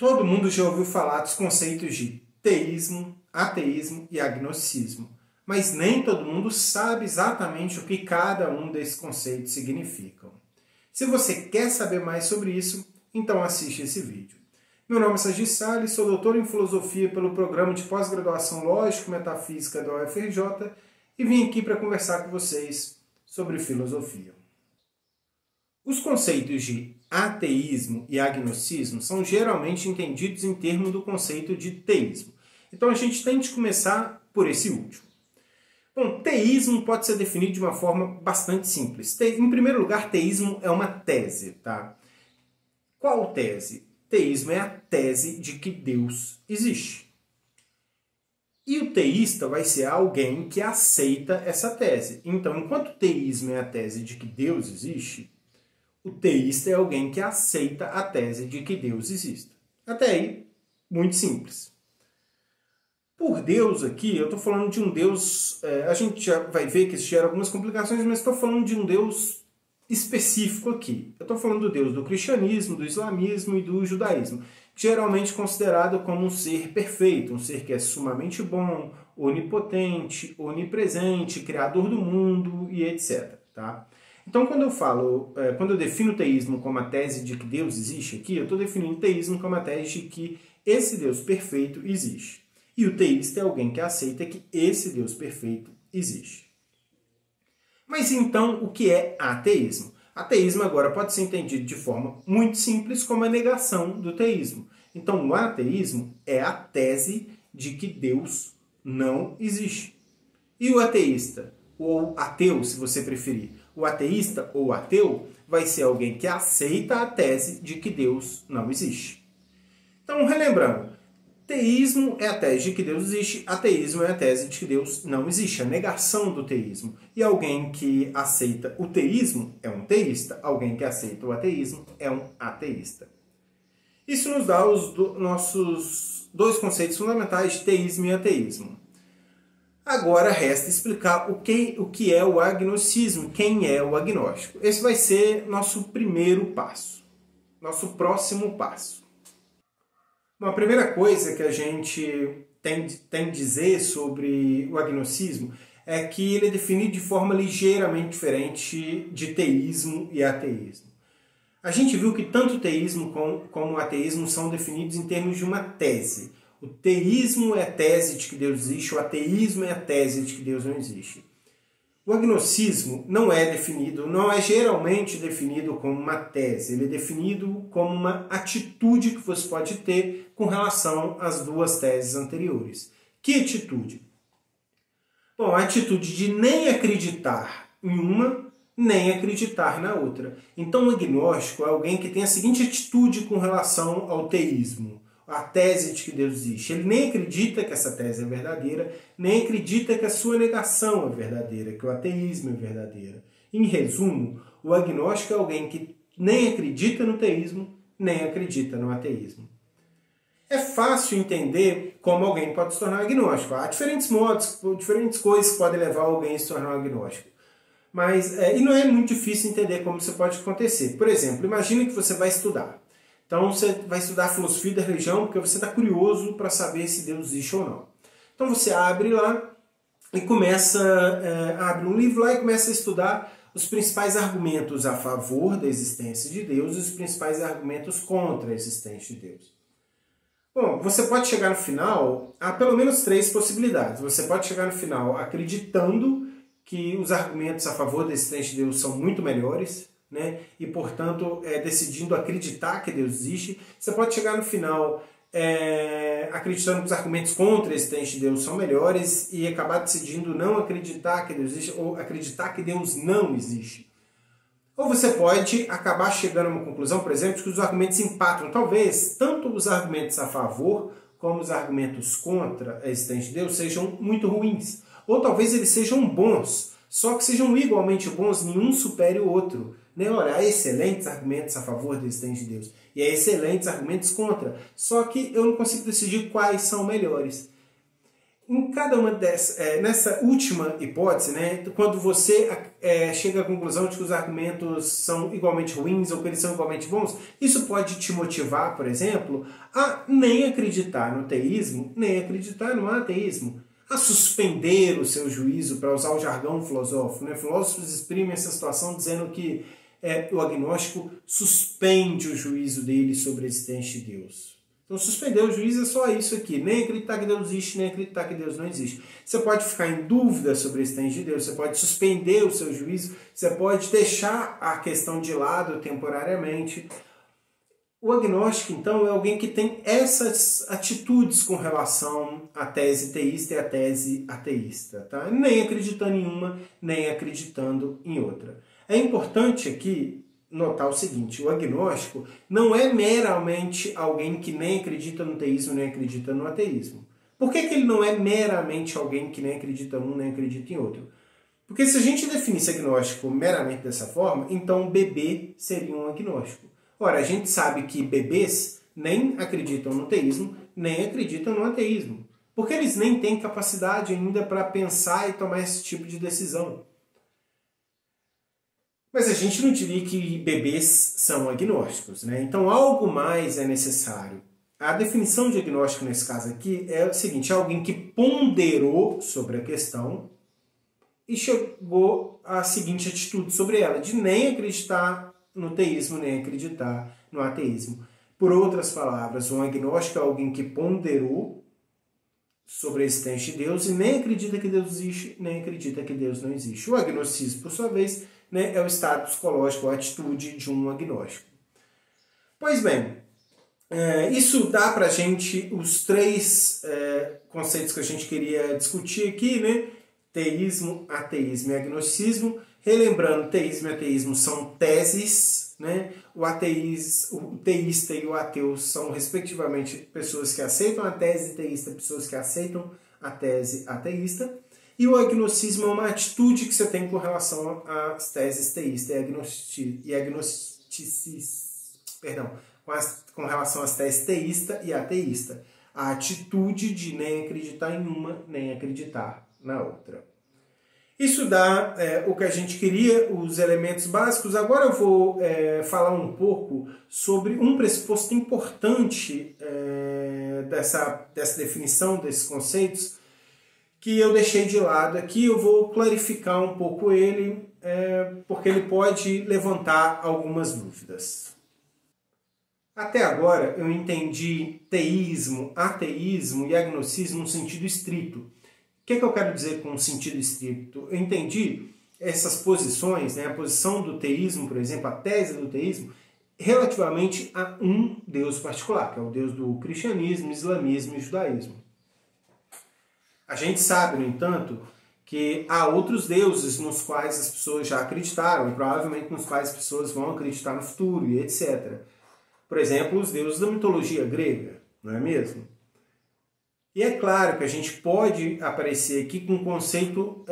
Todo mundo já ouviu falar dos conceitos de teísmo, ateísmo e agnosticismo, mas nem todo mundo sabe exatamente o que cada um desses conceitos significam. Se você quer saber mais sobre isso, então assiste esse vídeo. Meu nome é Sagi Salles, sou doutor em filosofia pelo programa de pós-graduação Lógico-Metafísica da UFRJ e vim aqui para conversar com vocês sobre filosofia. Os conceitos de ateísmo e agnosticismo são geralmente entendidos em termos do conceito de teísmo. Então a gente tem de começar por esse último. Bom, teísmo pode ser definido de uma forma bastante simples. Em primeiro lugar, teísmo é uma tese, tá? Qual tese? Teísmo é a tese de que Deus existe. E o teísta vai ser alguém que aceita essa tese. Então, enquanto o teísmo é a tese de que Deus existe, o teísta é alguém que aceita a tese de que Deus existe. Até aí, muito simples. Por Deus aqui, eu estou falando de um Deus... a gente já vai ver que isso gera algumas complicações, mas estou falando de um Deus específico aqui. Eu estou falando do Deus do cristianismo, do islamismo e do judaísmo, geralmente considerado como um ser perfeito, um ser que é sumamente bom, onipotente, onipresente, criador do mundo e etc. Tá? Então, quando eu defino o teísmo como a tese de que Deus existe aqui, eu estou definindo o teísmo como a tese de que esse Deus perfeito existe. E o teísta é alguém que aceita que esse Deus perfeito existe. Mas então, o que é ateísmo? Ateísmo agora pode ser entendido de forma muito simples como a negação do teísmo. Então, o ateísmo é a tese de que Deus não existe. E o ateísta, ou ateu, se você preferir, o ateísta ou ateu vai ser alguém que aceita a tese de que Deus não existe. Então, relembrando, teísmo é a tese de que Deus existe, ateísmo é a tese de que Deus não existe, a negação do teísmo. E alguém que aceita o teísmo é um teísta, alguém que aceita o ateísmo é um ateísta. Isso nos dá os nossos dois conceitos fundamentais de teísmo e ateísmo. Agora resta explicar o que é o agnosticismo, quem é o agnóstico. Esse vai ser nosso primeiro passo, nosso próximo passo. Bom, a primeira coisa que a gente tem de dizer sobre o agnosticismo é que ele é definido de forma ligeiramente diferente de teísmo e ateísmo. A gente viu que tanto o teísmo como o ateísmo são definidos em termos de uma tese. O teísmo é a tese de que Deus existe, o ateísmo é a tese de que Deus não existe. O agnosticismo não é geralmente definido como uma tese, ele é definido como uma atitude que você pode ter com relação às duas teses anteriores. Que atitude? Bom, a atitude de nem acreditar em uma, nem acreditar na outra. Então o agnóstico é alguém que tem a seguinte atitude com relação ao teísmo, a tese de que Deus existe. Ele nem acredita que essa tese é verdadeira, nem acredita que a sua negação é verdadeira, que o ateísmo é verdadeiro. Em resumo, o agnóstico é alguém que nem acredita no teísmo, nem acredita no ateísmo. É fácil entender como alguém pode se tornar agnóstico. Há diferentes modos, diferentes coisas que podem levar alguém a se tornar um agnóstico. E não é muito difícil entender como isso pode acontecer. Por exemplo, imagine que você vai estudar. Então você vai estudar a filosofia da religião porque você está curioso para saber se Deus existe ou não. Então você abre lá e abre um livro lá e começa a estudar os principais argumentos a favor da existência de Deus e os principais argumentos contra a existência de Deus. Bom, você pode chegar no final a pelo menos 3 possibilidades. Você pode chegar no final acreditando que os argumentos a favor da existência de Deus são muito melhores, né? E, portanto, decidindo acreditar que Deus existe. Você pode chegar no final acreditando que os argumentos contra a existência de Deus são melhores e acabar decidindo não acreditar que Deus existe ou acreditar que Deus não existe. Ou você pode acabar chegando a uma conclusão, por exemplo, de que os argumentos empatam. Talvez tanto os argumentos a favor como os argumentos contra a existência de Deus sejam muito ruins. Ou talvez eles sejam bons, só que sejam igualmente bons, nenhum supere o outro. Olha, há excelentes argumentos a favor da existência de Deus e há excelentes argumentos contra. Só que eu não consigo decidir quais são melhores. em cada uma dessas, nessa última hipótese, né, quando você chega à conclusão de que os argumentos são igualmente ruins ou que eles são igualmente bons, isso pode te motivar, por exemplo, a nem acreditar no teísmo, nem acreditar no ateísmo, a suspender o seu juízo, para usar o jargão filosófico. Né? Filósofos exprimem essa situação dizendo que o agnóstico suspende o juízo dele sobre a existência de Deus. Então, suspender o juízo é só isso aqui. Nem acreditar que Deus existe, nem acreditar que Deus não existe. Você pode ficar em dúvida sobre a existência de Deus, você pode suspender o seu juízo, você pode deixar a questão de lado temporariamente. O agnóstico, então, é alguém que tem essas atitudes com relação à tese teísta e à tese ateísta. Tá? Nem acreditando em uma, nem acreditando em outra. É importante aqui notar o seguinte, o agnóstico não é meramente alguém que nem acredita no teísmo, nem acredita no ateísmo. Por que ele não é meramente alguém que nem acredita em um, nem acredita em outro? Porque se a gente definisse agnóstico meramente dessa forma, então um bebê seria um agnóstico. Ora, a gente sabe que bebês nem acreditam no teísmo, nem acreditam no ateísmo. Porque eles nem têm capacidade ainda para pensar e tomar esse tipo de decisão. Mas a gente não diria que bebês são agnósticos, né? Então algo mais é necessário. A definição de agnóstico nesse caso aqui é o seguinte, é alguém que ponderou sobre a questão e chegou à seguinte atitude sobre ela, de nem acreditar no teísmo, nem acreditar no ateísmo. Por outras palavras, um agnóstico é alguém que ponderou sobre a existência de Deus e nem acredita que Deus existe, nem acredita que Deus não existe. O agnosticismo, por sua vez, né, é o estado psicológico, a atitude de um agnóstico. Pois bem, isso dá para a gente os três conceitos que a gente queria discutir aqui, né? Teísmo, ateísmo e agnosticismo. Relembrando, teísmo e ateísmo são teses, né? O teísta e o ateu são, respectivamente, pessoas que aceitam a tese teísta, pessoas que aceitam a tese ateísta. E o agnosticismo é uma atitude que você tem com relação às teses teísta com relação às teses teísta e ateísta. A atitude de nem acreditar em uma, nem acreditar na outra. Isso dá o que a gente queria, os elementos básicos. Agora eu vou falar um pouco sobre um pressuposto importante dessa definição desses conceitos, que eu deixei de lado aqui. Eu vou clarificar um pouco ele, porque ele pode levantar algumas dúvidas. Até agora eu entendi teísmo, ateísmo e agnosticismo no sentido estrito. O que eu quero dizer com sentido estrito? Eu entendi essas posições, né, a posição do teísmo, por exemplo, a tese do teísmo, relativamente a um Deus particular, que é o Deus do cristianismo, islamismo e judaísmo. A gente sabe, no entanto, que há outros deuses nos quais as pessoas já acreditaram e provavelmente nos quais as pessoas vão acreditar no futuro e etc. Por exemplo, os deuses da mitologia grega, não é mesmo? E é claro que a gente pode aparecer aqui com um conceito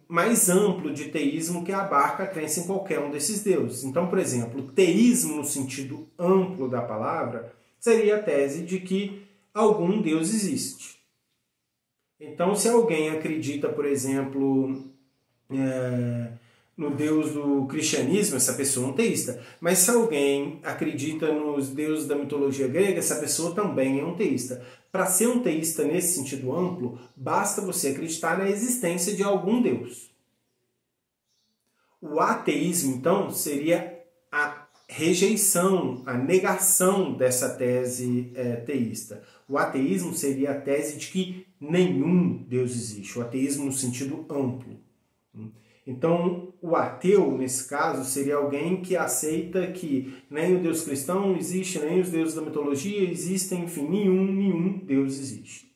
mais amplo de teísmo que abarca a crença em qualquer um desses deuses. Então, por exemplo, teísmo no sentido amplo da palavra seria a tese de que algum Deus existe. Então, se alguém acredita, por exemplo, no Deus do cristianismo, essa pessoa é um teísta. Mas se alguém acredita nos deuses da mitologia grega, essa pessoa também é um teísta. Para ser um teísta nesse sentido amplo, basta você acreditar na existência de algum Deus. O ateísmo, então, seria a rejeição, a negação dessa tese teísta. O ateísmo seria a tese de que nenhum Deus existe. O ateísmo no sentido amplo. Então, o ateu, nesse caso, seria alguém que aceita que nem o Deus cristão existe, nem os deuses da mitologia existem, enfim, nenhum Deus existe.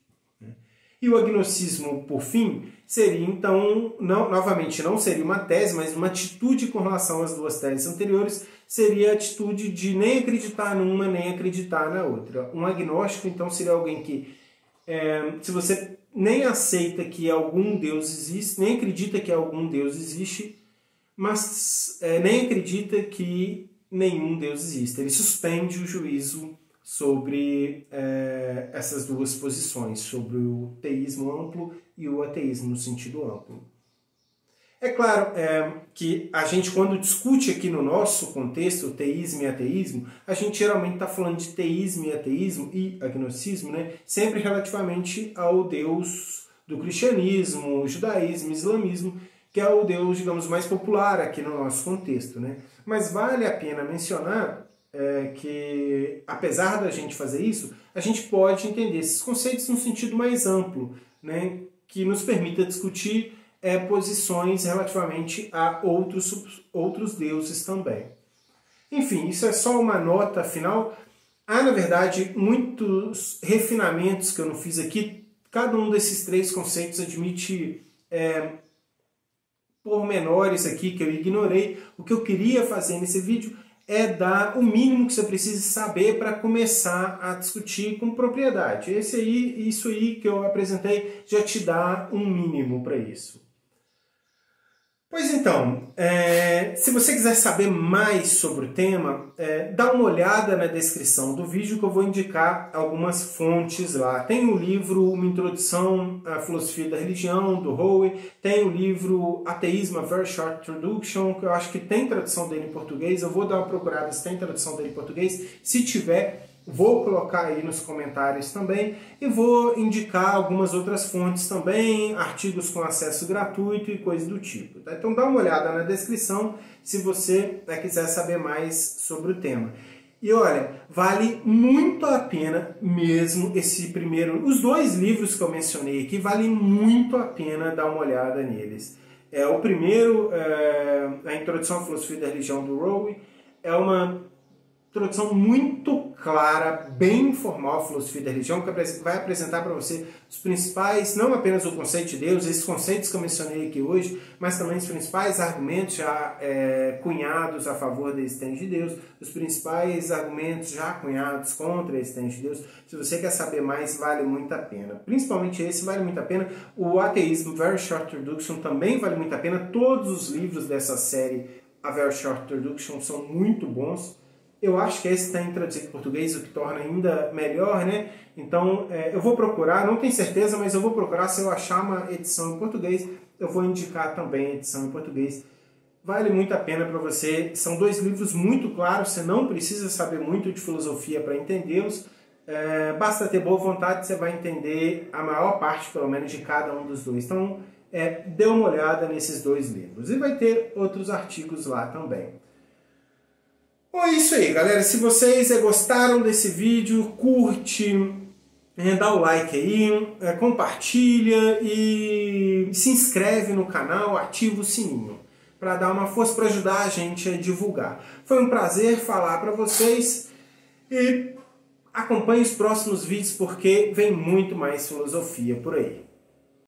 E o agnosticismo, por fim, seria, então, novamente, não seria uma tese, mas uma atitude com relação às duas teses anteriores, seria a atitude de nem acreditar numa, nem acreditar na outra. Um agnóstico, então, seria alguém que, se você nem aceita que algum Deus existe, nem acredita que algum Deus existe, mas nem acredita que nenhum Deus existe. Ele suspende o juízo sobre essas duas posições, sobre o teísmo amplo e o ateísmo no sentido amplo. É claro que a gente, quando discute aqui no nosso contexto teísmo e ateísmo, a gente geralmente está falando de teísmo e ateísmo e agnosticismo, né? Sempre relativamente ao Deus do cristianismo, judaísmo, islamismo, que é o Deus, digamos, mais popular aqui no nosso contexto, né? Mas vale a pena mencionar que, apesar da gente fazer isso, a gente pode entender esses conceitos num sentido mais amplo, né? Que nos permita discutir posições relativamente a outros deuses também. Enfim, isso é só uma nota final. Há, na verdade, muitos refinamentos que eu não fiz aqui. Cada um desses três conceitos admite pormenores aqui que eu ignorei. O que eu queria fazer nesse vídeo é dar o mínimo que você precisa saber para começar a discutir com propriedade. Isso aí que eu apresentei já te dá um mínimo para isso. Pois então, se você quiser saber mais sobre o tema, dá uma olhada na descrição do vídeo que eu vou indicar algumas fontes lá. Tem o livro Uma Introdução à Filosofia da Religião, do Howe, tem o livro Ateísmo, A Very Short Introduction, que eu acho que tem tradução dele em português. Eu vou dar uma procurada se tem tradução dele em português. Se tiver, vou colocar aí nos comentários também e vou indicar algumas outras fontes também, artigos com acesso gratuito e coisa do tipo. Tá? Então dá uma olhada na descrição se você quiser saber mais sobre o tema. E olha, vale muito a pena mesmo os dois livros que eu mencionei aqui, vale muito a pena dar uma olhada neles. O primeiro, A Introdução à Filosofia da Religião, do Howe, é uma introdução muito clara, bem informal à filosofia da religião, que vai apresentar para você os principais, não apenas o conceito de Deus, esses conceitos que eu mencionei aqui hoje, mas também os principais argumentos já cunhados a favor da existência de Deus, os principais argumentos já cunhados contra a existência de Deus. Se você quer saber mais, vale muito a pena. Principalmente esse vale muito a pena. O Ateísmo, Very Short Introduction, também vale muito a pena. Todos os livros dessa série, A Very Short Introduction, são muito bons. Eu acho que esse está em traduzido em português, o que torna ainda melhor, né? Então, eu vou procurar, não tenho certeza, mas eu vou procurar. Se eu achar uma edição em português, eu vou indicar também a edição em português. Vale muito a pena para você. São dois livros muito claros, você não precisa saber muito de filosofia para entendê-los. Basta ter boa vontade, você vai entender a maior parte, pelo menos, de cada um dos dois. Então, dê uma olhada nesses dois livros. E vai ter outros artigos lá também. Bom, é isso aí, galera. Se vocês gostaram desse vídeo, curte, dá o like aí, compartilha e se inscreve no canal, ativa o sininho para dar uma força, para ajudar a gente a divulgar. Foi um prazer falar para vocês e acompanhe os próximos vídeos porque vem muito mais filosofia por aí.